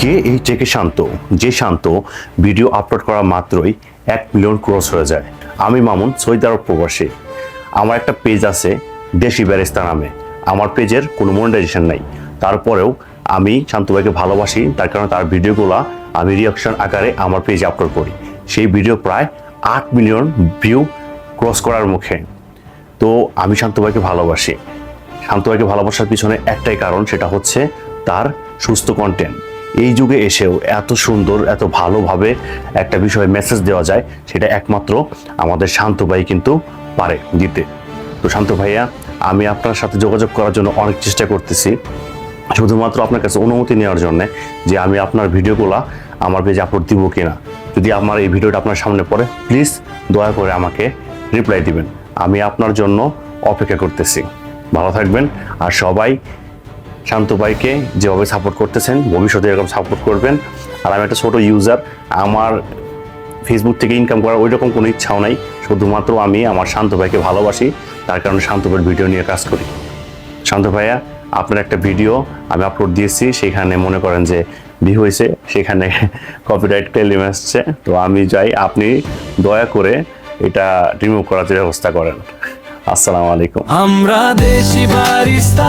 কে এই টেকে শান্ত, যে শান্ত ভিডিও আপলোড করা মাত্রই 1 মিলিয়ন ক্রস হয়ে যায়। আমি মামুন, সৌদি আরব প্রবাসী। আমার একটা পেজ আছে দেশি ব্যারিস্তা নামে। আমার পেজের কোনো মনিটাইজেশন নাই, তারপরেও আমি শান্ত ভাইকে ভালোবাসি, তার কারণে তার ভিডিওগুলো আমি রিয়াকশন আকারে আমার পেজে আপলোড করি। সেই ভিডিও প্রায় 8 মিলিয়ন ভিউ ক্রস করার মুখে। তো আমি শান্ত ভাইকে ভালোবাসি। শান্ত ভাইকে ভালোবাসার পিছনে একটাই কারণ, সেটা হচ্ছে তার সুস্থ কন্টেন্ট। এই যুগে এসেও এত সুন্দর, এত ভালোভাবে একটা বিষয়ে মেসেজ দেওয়া যায়, সেটা একমাত্র আমাদের শান্ত ভাই কিন্তু পারে দিতে। তো শান্ত ভাইয়া, আমি আপনার সাথে যোগাযোগ করার জন্য অনেক চেষ্টা করতেছি, শুধুমাত্র আপনার কাছে অনুমতি নেওয়ার জন্য যে আমি আপনার ভিডিওগুলো আমার পেজে আপলোড দিব কিনা। যদি আমার এই ভিডিওটা আপনার সামনে পড়ে, প্লিজ দয়া করে আমাকে রিপ্লাই দিবেন। আমি আপনার জন্য অপেক্ষা করতেছি। ভালো থাকবেন, আর সবাই শান্ত ভাইকে যেভাবে সাপোর্ট করতেছেন ভবিষ্যতে এরকম সাপোর্ট করবেন। আর আমি একটা ছোট ইউজার, আমার ফেসবুক থেকে ইনকাম করার ওই রকম কোনো ইচ্ছাও নাই, শুধুমাত্র আমি আমার শান্ত ভাইকে ভালোবাসি, তার কারণে শান্ত ভাইয়ের ভিডিও নিয়ে কাজ করি। শান্ত ভাইয়া, আপনার একটা ভিডিও আমি আপলোড দিয়েছি, সেখানে মনে করেন যে ভিউ হয়েছে, সেখানে কপিরাইট ক্লেম আসছে। তো আমি চাই আপনি দয়া করে এটা রিমুভ করার ব্যবস্থা করেন। আসসালামু আলাইকুম। আমরা দেশি বারিস্তা।